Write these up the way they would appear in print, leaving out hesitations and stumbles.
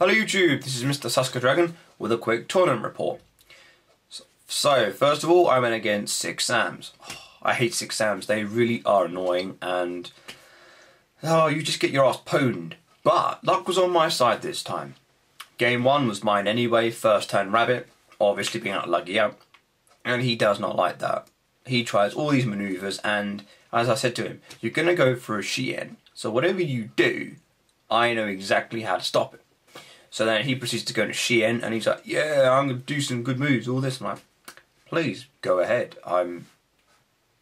Hello YouTube, this is Mr. Saska Dragon with a quick tournament report. So first of all, I went against 6 Sams. I hate 6 Sams, they really are annoying and you just get your ass pwned. But luck was on my side this time. Game 1 was mine anyway, first turn rabbit, obviously being out lucky out, and he does not like that. He tries all these manoeuvres and, as I said to him, you're going to go for a Shien, so whatever you do, I know exactly how to stop it. So then he proceeds to go to Shien and he's like, yeah, I'm going to do some good moves, all this. I'm like, please, go ahead. I'm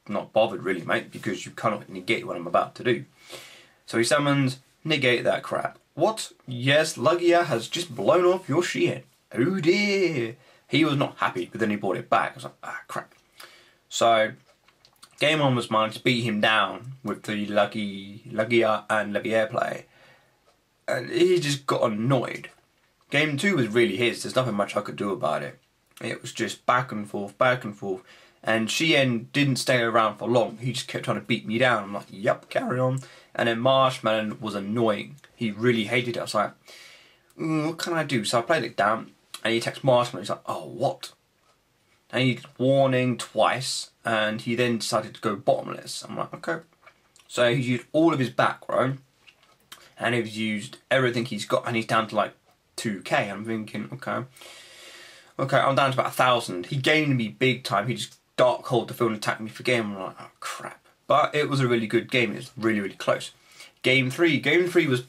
not bothered really, mate, because you cannot negate what I'm about to do. So he summons, negate that crap. What? Yes, Lugia has just blown off your Shien. Oh dear. He was not happy, but then he brought it back. I was like, ah, crap. So, game 1 was mine to beat him down with the Lugia and Levier play. And he just got annoyed. Game 2 was really his, there's nothing much I could do about it. It was just back and forth, and Shien didn't stay around for long, he just kept trying to beat me down. I'm like, yep, carry on. And then Marshmallow was annoying, he really hated it. I was like, what can I do? So I played it down, and he attacks Marshmallow, he's like, oh, what? And he warning twice, and he then decided to go bottomless. I'm like, okay. So he used all of his back row, and he's used everything he's got, and he's down to like 2k. I'm thinking, okay, I'm down to about 1,000. He gained me big time. He just dark holed the field and attacked me for game. I'm like, oh crap. But it was a really good game. It was really, really close. Game 3 was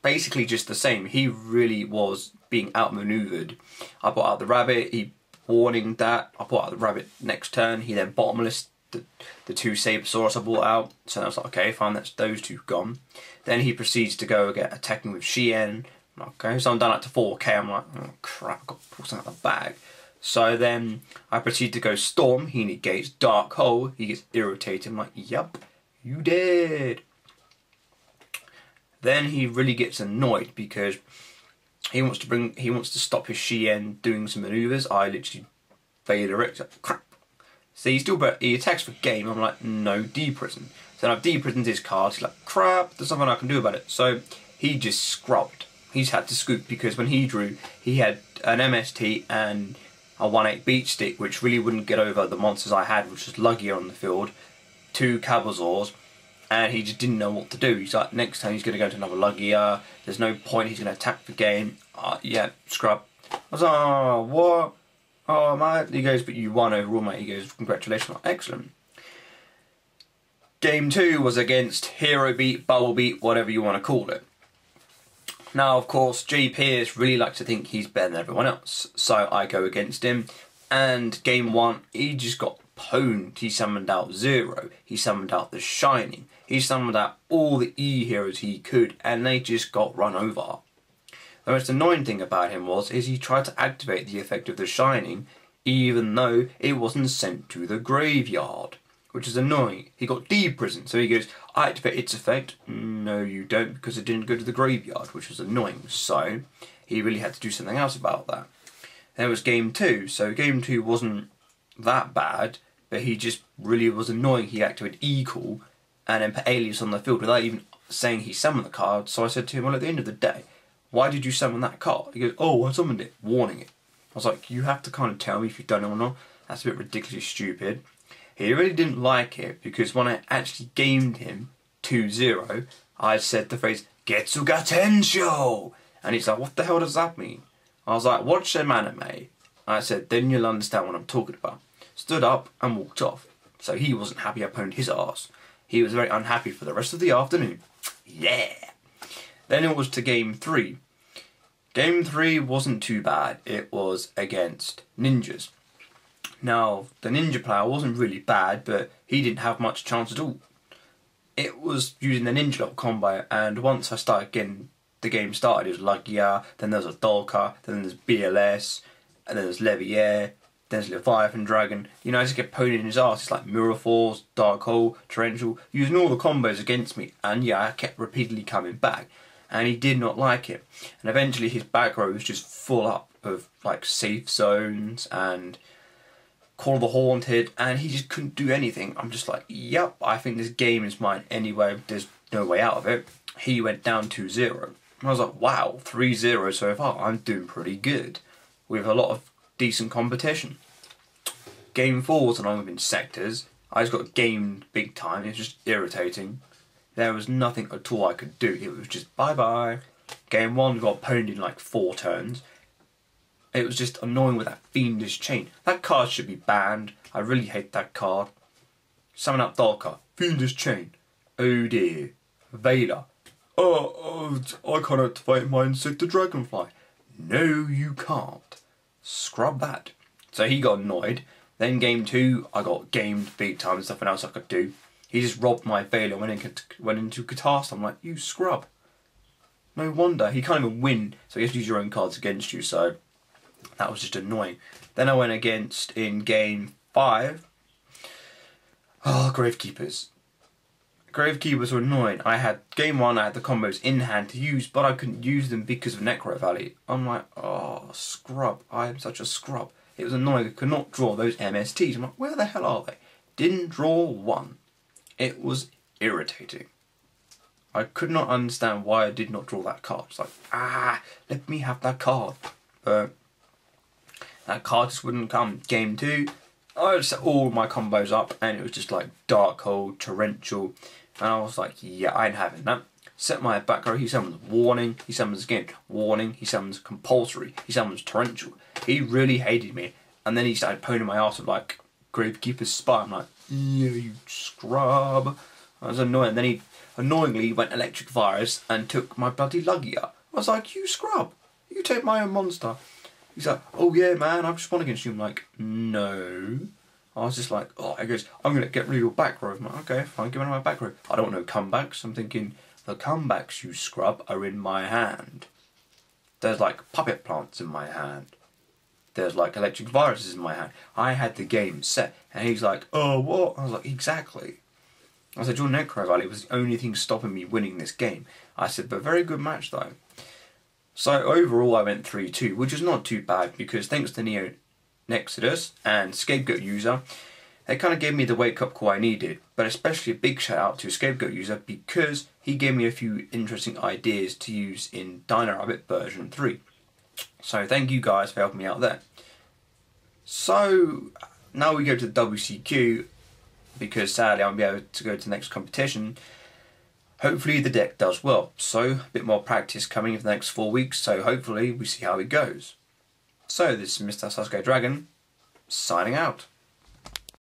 basically just the same. He really was being outmaneuvered. I brought out the rabbit. He warning that. I brought out the rabbit next turn. He then bottomless the 2 Sabersaurus I brought out. So I was like, okay, fine, that's those 2 gone. Then he proceeds to go get attacking with Shien. Okay, so I'm down up to 4k. I'm like, oh crap, I've got to pull something out of the bag. So then I proceed to go Storm. He negates Dark Hole. He gets irritated. I'm like, yep, you did. Then he really gets annoyed because he wants to stop his Shien doing some maneuvers. I literally Vader it. Like, crap. So he attacks for game. I'm like, no, D-Prison. So then I've D-Prisoned his cards. He's like, crap, there's nothing I can do about it. So he just scrubbed. He's had to scoop because when he drew, he had an MST and a 1/8 beach stick, which really wouldn't get over the monsters I had, which was Lugia on the field, 2 Cabazors, and he just didn't know what to do. He's like, next time he's going to go to another Lugia, there's no point, he's going to attack for game. Yeah, scrub. I was like, oh, what? Oh, mate. He goes, but you won overall, mate. He goes, congratulations. Excellent. Game 2 was against Hero Beat, Bubble Beat, whatever you want to call it. Now, of course, J. Pierce really likes to think he's better than everyone else, so I go against him, and game 1, he just got pwned. He summoned out Zero, he summoned out the Shining, he summoned out all the E heroes he could, and they just got run over. The most annoying thing about him is he tried to activate the effect of the Shining, even though it wasn't sent to the graveyard, which is annoying. He got D-Prison, so he goes, I activate its effect. No, you don't, because it didn't go to the graveyard, which was annoying. So he really had to do something else about that. Then it was game 2, so game 2 wasn't that bad, but he just really was annoying. He activated E-Call and then put Alias on the field without even saying he summoned the card. So I said to him, well, at the end of the day, why did you summon that card? He goes, oh, I summoned it, warning it. I was like, you have to kind of tell me if you've done it or not. That's a bit ridiculously stupid. He really didn't like it because when I actually gamed him 2-0, I said the phrase, Getsuga Tensho! And he's like, what the hell does that mean? I was like, watch some anime. I said, then you'll understand what I'm talking about. Stood up and walked off. So he wasn't happy I pwned his ass. He was very unhappy for the rest of the afternoon. Yeah! Then it was to game 3. Game 3 wasn't too bad. It was against ninjas. Now, the ninja player wasn't really bad, but he didn't have much chance at all. It was using the ninja lock combo, and once I started getting the game started, it was Lugia, then there was a Dolka, then there's BLS, and then there's Levier, then there's Leviathan Dragon. You know, I just get pwned in his ass. It's like Mirror Force, Dark Hole, Torrential, using all the combos against me, and yeah, I kept repeatedly coming back, and he did not like it. And eventually his back row was just full up of like safe zones and Call of the Haunted, and he just couldn't do anything. I'm just like, yep, I think this game is mine anyway, there's no way out of it. He went down 2-0. And I was like, wow, 3-0 so far. I'm doing pretty good with a lot of decent competition. Game 4 was along within sectors. I just got gamed big time. It was just irritating. There was nothing at all I could do. It was just bye-bye. Game 1 got pwned in like 4 turns. It was just annoying with that fiendish chain. That card should be banned. I really hate that card. Summon up Dalka. Fiendish chain. Oh dear. Veiler. I can't activate my Insecta Dragonfly. No, you can't. Scrub that. So he got annoyed. Then game 2, I got gamed big time. There's nothing else I could do. He just robbed my Veiler and went into Catastrophe. I'm like, you scrub. No wonder. He can't even win, so he has to use your own cards against you, so that was just annoying. Then I went against, in game 5, Gravekeepers. Gravekeepers were annoying. Game 1, I had the combos in hand to use, but I couldn't use them because of Necro Valley. I'm like, oh, scrub. I am such a scrub. It was annoying. I could not draw those MSTs. I'm like, where the hell are they? Didn't draw one. It was irritating. I could not understand why I did not draw that card. It's like, let me have that card. But that card just wouldn't come. Game 2, I set all my combos up and it was just like Darkhold, Torrential, and I was like, yeah, I ain't having that. Set my back row, he summons Warning, he summons again Warning, he summons Compulsory, he summons Torrential. He really hated me, and then he started poning my ass with like Gravekeeper's Spy. I'm like, yeah, you scrub. I was annoying. Then he annoyingly went Electric Virus and took my bloody Lugia. I was like, you scrub, you take my own monster. He's like, oh yeah man, I've just won against you. I'm like, no. I was just like, oh, he goes, I'm going to get rid of your back row. I'm like, okay, fine, give me my back row. I don't want no comebacks. I'm thinking, the comebacks, you scrub, are in my hand. There's like puppet plants in my hand. There's like electric viruses in my hand. I had the game set. And he's like, oh, what? I was like, exactly. I said, your Necro Valley was the only thing stopping me winning this game. I said, but very good match though. So overall I went 3-2, which is not too bad because thanks to Neo Nexodus and Scapegoat User, they kind of gave me the wake-up call I needed, but especially a big shout out to Scapegoat User because he gave me a few interesting ideas to use in Dino Rabbit version 3. So thank you guys for helping me out there. So now we go to the WCQ because sadly I won't be able to go to the next competition. Hopefully the deck does well, so a bit more practice coming in the next 4 weeks, so hopefully we see how it goes. So this is Mr. Sasuke Dragon, signing out.